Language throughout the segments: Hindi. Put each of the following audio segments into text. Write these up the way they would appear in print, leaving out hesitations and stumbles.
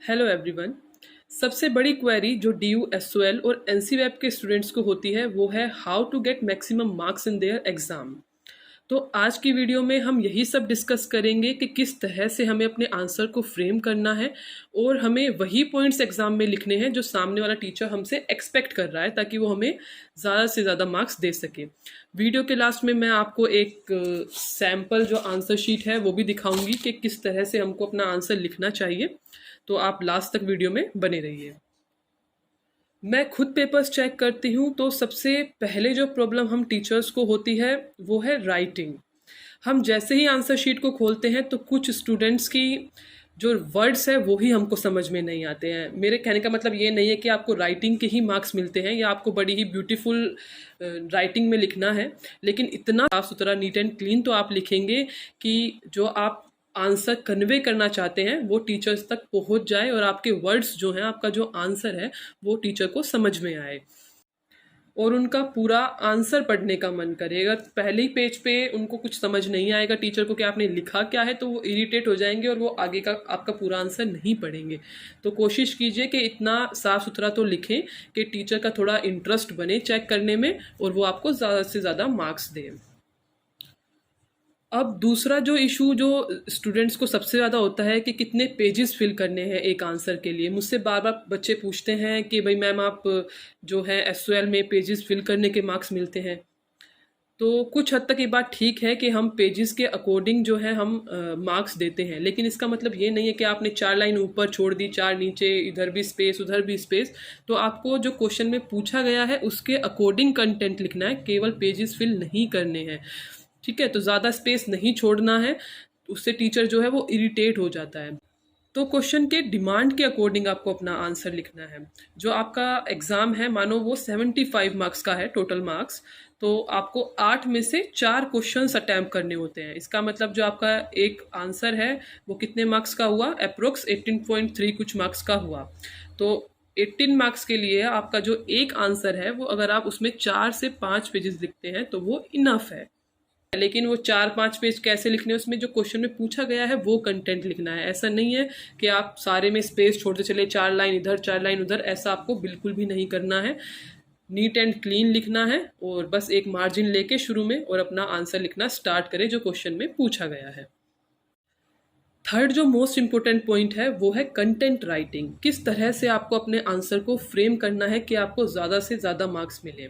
Hello everyone. सबसे बड़ी क्वेरी जो डीयू एसओएल और एनसीवैप के स्टूडेंट्स को होती है वो है how to get maximum marks in their exam. तो आज की वीडियो में हम यही सब डिस्कस करेंगे कि किस तरह से हमें अपने आंसर को फ्रेम करना है और हमें वही पॉइंट्स एग्जाम में लिखने हैं जो सामने वाला टीचर हमसे एक्सपेक्ट कर रहा है ताकि वो हमें ज़्यादा से ज़्यादा मार्क्स दे सके। वीडियो के लास्ट में मैं आपको एक सैम्पल जो आंसर शीट है वो भी दिखाऊंगी कि किस तरह से हमको अपना आंसर लिखना चाहिए। तो आप लास्ट तक वीडियो में बने रहिए। मैं खुद पेपर्स चेक करती हूँ तो सबसे पहले जो प्रॉब्लम हम टीचर्स को होती है वो है राइटिंग। हम जैसे ही आंसर शीट को खोलते हैं तो कुछ स्टूडेंट्स की जो वर्ड्स है वो ही हमको समझ में नहीं आते हैं। मेरे कहने का मतलब ये नहीं है कि आपको राइटिंग के ही मार्क्स मिलते हैं या आपको बड़ी ही ब्यूटीफुल राइटिंग में लिखना है, लेकिन इतना साफ सुथरा नीट एंड क्लीन तो आप लिखेंगे कि जो आप आंसर कन्वे करना चाहते हैं वो टीचर्स तक पहुंच जाए और आपके वर्ड्स जो हैं, आपका जो आंसर है वो टीचर को समझ में आए और उनका पूरा आंसर पढ़ने का मन करे। अगर पहले ही पेज पे उनको कुछ समझ नहीं आएगा टीचर को कि आपने लिखा क्या है तो वो इरिटेट हो जाएंगे और वो आगे का आपका पूरा आंसर नहीं पढ़ेंगे। तो कोशिश कीजिए कि इतना साफ सुथरा तो लिखें कि टीचर का थोड़ा इंटरेस्ट बने चेक करने में और वो आपको ज़्यादा से ज़्यादा मार्क्स दें। अब दूसरा जो इशू जो स्टूडेंट्स को सबसे ज़्यादा होता है कि कितने पेजेस फिल करने हैं एक आंसर के लिए। मुझसे बार बार बच्चे पूछते हैं कि भाई मैम आप जो है एसओएल में पेजेस फिल करने के मार्क्स मिलते हैं। तो कुछ हद तक ये बात ठीक है कि हम पेजेस के अकॉर्डिंग जो है हम मार्क्स देते हैं, लेकिन इसका मतलब ये नहीं है कि आपने 4 लाइन ऊपर छोड़ दी, 4 नीचे, इधर भी स्पेस उधर भी स्पेस। तो आपको जो क्वेश्चन में पूछा गया है उसके अकॉर्डिंग कंटेंट लिखना है, केवल पेजेस फिल नहीं करने हैं। ठीक है, तो ज़्यादा स्पेस नहीं छोड़ना है, उससे टीचर जो है वो इरिटेट हो जाता है। तो क्वेश्चन के डिमांड के अकॉर्डिंग आपको अपना आंसर लिखना है। जो आपका एग्ज़ाम है मानो वो 75 मार्क्स का है टोटल मार्क्स, तो आपको 8 में से 4 क्वेश्चंस अटैम्प्ट करने होते हैं। इसका मतलब जो आपका एक आंसर है वो कितने मार्क्स का हुआ, अप्रोक्स 18.3 कुछ मार्क्स का हुआ। तो 18 मार्क्स के लिए आपका जो एक आंसर है वो अगर आप उसमें 4 से 5 पेजेस लिखते हैं तो वो इनफ है। लेकिन वो 4-5 पेज कैसे लिखने हैं, उसमें जो क्वेश्चन में पूछा गया है वो कंटेंट लिखना है। ऐसा नहीं है कि आप सारे में स्पेस छोड़ते चले, 4 लाइन इधर 4 लाइन उधर, ऐसा आपको बिल्कुल भी नहीं करना है। नीट एंड क्लीन लिखना है और बस एक मार्जिन लेके शुरू में और अपना आंसर लिखना स्टार्ट करें जो क्वेश्चन में पूछा गया है। थर्ड जो मोस्ट इंपॉर्टेंट पॉइंट है वो है कंटेंट राइटिंग। किस तरह से आपको अपने आंसर को फ्रेम करना है कि आपको ज़्यादा से ज़्यादा मार्क्स मिले।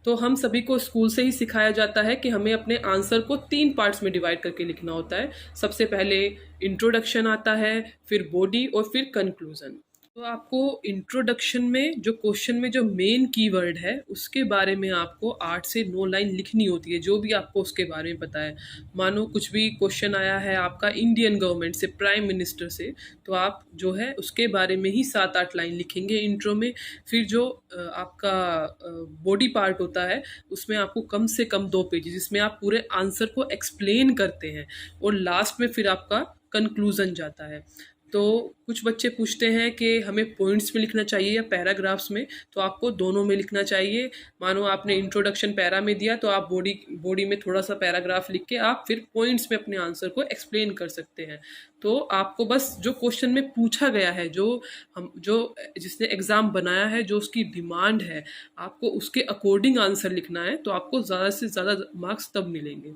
तो हम सभी को स्कूल से ही सिखाया जाता है कि हमें अपने आंसर को 3 पार्ट्स में डिवाइड करके लिखना होता है। सबसे पहले इंट्रोडक्शन आता है, फिर बॉडी और फिर कंक्लूजन। तो आपको इंट्रोडक्शन में जो क्वेश्चन में जो मेन कीवर्ड है उसके बारे में आपको 8 से 9 लाइन लिखनी होती है, जो भी आपको उसके बारे में पता है। मानो कुछ भी क्वेश्चन आया है आपका इंडियन गवर्नमेंट से, प्राइम मिनिस्टर से, तो आप जो है उसके बारे में ही 7-8 लाइन लिखेंगे इंट्रो में। फिर जो आपका बॉडी पार्ट होता है उसमें आपको कम से कम 2 पेजेस जिसमें आप पूरे आंसर को एक्सप्लेन करते हैं और लास्ट में फिर आपका कंक्लूजन जाता है। तो कुछ बच्चे पूछते हैं कि हमें पॉइंट्स में लिखना चाहिए या पैराग्राफ्स में, तो आपको दोनों में लिखना चाहिए। मानो आपने इंट्रोडक्शन पैरा में दिया तो आप बॉडी में थोड़ा सा पैराग्राफ लिख के आप फिर पॉइंट्स में अपने आंसर को एक्सप्लेन कर सकते हैं। तो आपको बस जो क्वेश्चन में पूछा गया है, जो जिसने एग्ज़ाम बनाया है, जो उसकी डिमांड है, आपको उसके अकॉर्डिंग आंसर लिखना है, तो आपको ज़्यादा से ज़्यादा मार्क्स तब मिलेंगे।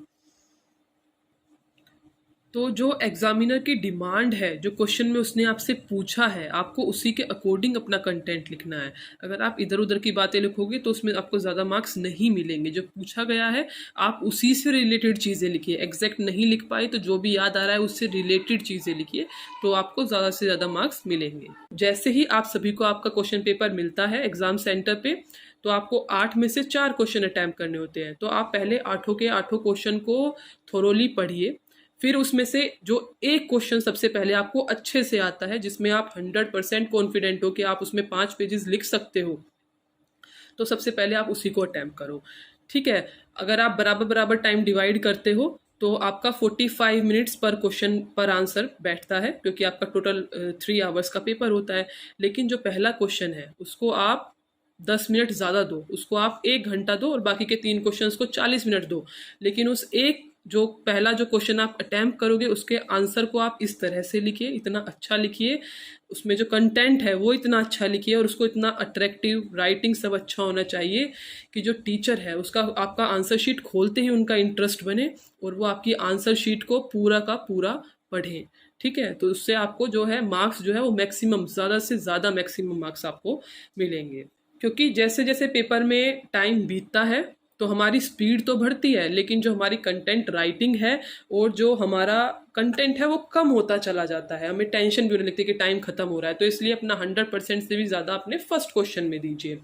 तो जो एग्जामिनर की डिमांड है, जो क्वेश्चन में उसने आपसे पूछा है, आपको उसी के अकॉर्डिंग अपना कंटेंट लिखना है। अगर आप इधर उधर की बातें लिखोगे तो उसमें आपको ज़्यादा मार्क्स नहीं मिलेंगे। जो पूछा गया है आप उसी से रिलेटेड चीज़ें लिखिए। एग्जैक्ट नहीं लिख पाए तो जो भी याद आ रहा है उससे रिलेटेड चीज़ें लिखिए, तो आपको ज़्यादा से ज़्यादा मार्क्स मिलेंगे। जैसे ही आप सभी को आपका क्वेश्चन पेपर मिलता है एग्जाम सेंटर पे, तो आपको 8 में से 4 क्वेश्चन अटैम्प्ट करने होते हैं। तो आप पहले 8 के 8 क्वेश्चन को थोरोली पढ़िए। फिर उसमें से जो एक क्वेश्चन सबसे पहले आपको अच्छे से आता है, जिसमें आप 100% कॉन्फिडेंट हो कि आप उसमें 5 पेजेस लिख सकते हो, तो सबसे पहले आप उसी को अटैम्प्ट करो। ठीक है, अगर आप बराबर बराबर टाइम डिवाइड करते हो तो आपका 45 मिनट्स पर क्वेश्चन पर आंसर बैठता है, क्योंकि आपका टोटल 3 आवर्स का पेपर होता है। लेकिन जो पहला क्वेश्चन है उसको आप 10 मिनट ज़्यादा दो, उसको आप 1 घंटा दो और बाकी के 3 क्वेश्चंस को 40 मिनट दो। लेकिन उस एक जो पहला जो क्वेश्चन आप अटेम्प्ट करोगे उसके आंसर को आप इस तरह से लिखिए, इतना अच्छा लिखिए, उसमें जो कंटेंट है वो इतना अच्छा लिखिए और उसको इतना अट्रैक्टिव, राइटिंग सब अच्छा होना चाहिए कि जो टीचर है उसका आपका आंसर शीट खोलते ही उनका इंटरेस्ट बने और वो आपकी आंसर शीट को पूरा का पूरा पढ़ें। ठीक है, तो उससे आपको जो है मार्क्स जो है वो मैक्सिमम, ज़्यादा से ज़्यादा मैक्सिमम मार्क्स आपको मिलेंगे। क्योंकि जैसे जैसे पेपर में टाइम बीतता है तो हमारी स्पीड तो बढ़ती है, लेकिन जो हमारी कंटेंट राइटिंग है और जो हमारा कंटेंट है वो कम होता चला जाता है, हमें टेंशन भी होने लगती है कि टाइम खत्म हो रहा है। तो इसलिए अपना 100% से भी ज़्यादा अपने फर्स्ट क्वेश्चन में दीजिए।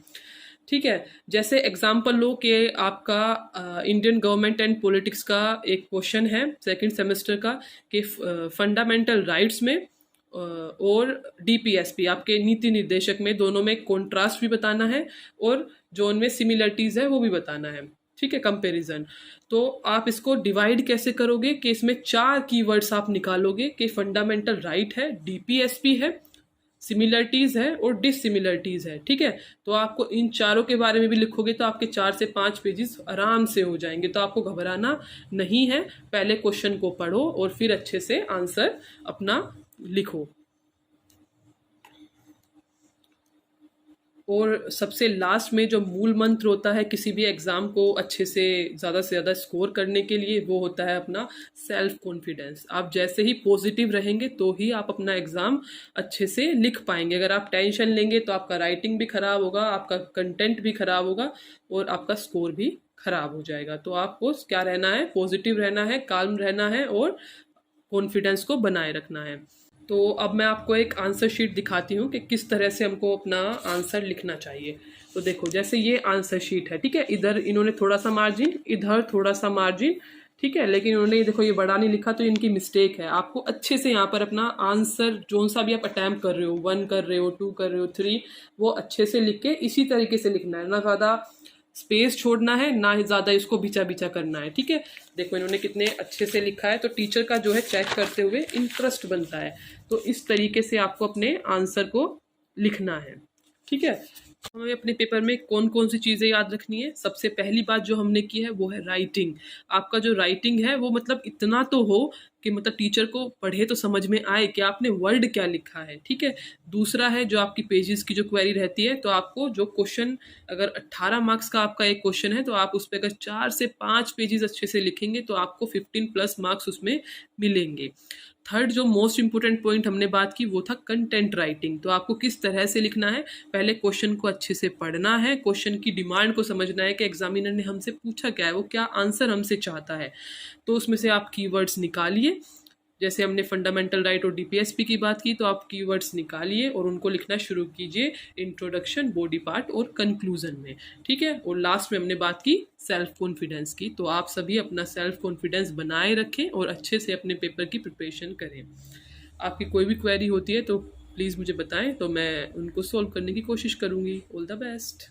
ठीक है, जैसे एग्जाम्पल लो कि आपका इंडियन गवर्नमेंट एंड पॉलिटिक्स का एक क्वेश्चन है सेकंड सेमेस्टर का कि फंडामेंटल राइट्स में और डीपीएसपी आपके नीति निर्देशक में, दोनों में कॉन्ट्रास्ट भी बताना है और जो उनमें सिमिलरिटीज है वो भी बताना है। ठीक है, कंपैरिजन। तो आप इसको डिवाइड कैसे करोगे कि इसमें 4 कीवर्ड्स आप निकालोगे कि फंडामेंटल राइट है, डीपीएसपी है, सिमिलरिटीज है और डिसिमिलरिटीज है। ठीक है, तो आपको इन चारों के बारे में भी लिखोगे तो आपके 4 से 5 पेजेस आराम से हो जाएंगे। तो आपको घबराना नहीं है, पहले क्वेश्चन को पढ़ो और फिर अच्छे से आंसर अपना लिखो। और सबसे लास्ट में जो मूल मंत्र होता है किसी भी एग्ज़ाम को अच्छे से ज़्यादा स्कोर करने के लिए, वो होता है अपना सेल्फ कॉन्फिडेंस। आप जैसे ही पॉजिटिव रहेंगे तो ही आप अपना एग्ज़ाम अच्छे से लिख पाएंगे। अगर आप टेंशन लेंगे तो आपका राइटिंग भी ख़राब होगा, आपका कंटेंट भी ख़राब होगा और आपका स्कोर भी ख़राब हो जाएगा। तो आपको क्या रहना है, पॉजिटिव रहना है, काल्म रहना है और कॉन्फिडेंस को बनाए रखना है। तो अब मैं आपको एक आंसर शीट दिखाती हूँ कि किस तरह से हमको अपना आंसर लिखना चाहिए। तो देखो, जैसे ये आंसर शीट है, ठीक है, इधर इन्होंने थोड़ा सा मार्जिन, इधर थोड़ा सा मार्जिन, ठीक है, लेकिन उन्होंने देखो ये बड़ा नहीं लिखा तो इनकी मिस्टेक है। आपको अच्छे से यहाँ पर अपना आंसर जो सा भी आप अटैम्प्ट कर रहे हो, 1 कर रहे हो, 2 कर रहे हो, 3, वो अच्छे से लिख के इसी तरीके से लिखना है, ना ज़्यादा स्पेस छोड़ना है ना ही ज़्यादा इसको बिचा बिचा करना है। ठीक है, देखो इन्होंने कितने अच्छे से लिखा है, तो टीचर का जो है चेक करते हुए इंटरेस्ट बनता है। तो इस तरीके से आपको अपने आंसर को लिखना है। ठीक है, हमें अपने पेपर में कौन कौन सी चीज़ें याद रखनी है। सबसे पहली बात जो हमने की है वो है राइटिंग। आपका जो राइटिंग है वो मतलब इतना तो हो कि मतलब टीचर को पढ़े तो समझ में आए कि आपने वर्ड क्या लिखा है। ठीक है, दूसरा है जो आपकी पेजेस की जो क्वेरी रहती है, तो आपको जो क्वेश्चन, अगर 18 मार्क्स का आपका एक क्वेश्चन है तो आप उस पर अगर 4 से 5 पेजेस अच्छे से लिखेंगे तो आपको 15+ मार्क्स उसमें मिलेंगे। थर्ड जो मोस्ट इंपोर्टेंट पॉइंट हमने बात की वो था कंटेंट राइटिंग। तो आपको किस तरह से लिखना है, पहले क्वेश्चन को अच्छे से पढ़ना है, क्वेश्चन की डिमांड को समझना है कि एग्जामिनर ने हमसे पूछा क्या है, वो क्या आंसर हमसे चाहता है। तो उसमें से आप कीवर्ड्स निकालिए, जैसे हमने फंडामेंटल राइट और डीपीएसपी की बात की, तो आप कीवर्ड्स निकालिए और उनको लिखना शुरू कीजिए इंट्रोडक्शन, बॉडी पार्ट और कंक्लूजन में। ठीक है, और लास्ट में हमने बात की सेल्फ कॉन्फिडेंस की। तो आप सभी अपना सेल्फ कॉन्फिडेंस बनाए रखें और अच्छे से अपने पेपर की प्रिपरेशन करें। आपकी कोई भी क्वेरी होती है तो प्लीज़ मुझे बताएं, तो मैं उनको सॉल्व करने की कोशिश करूँगी। All the best.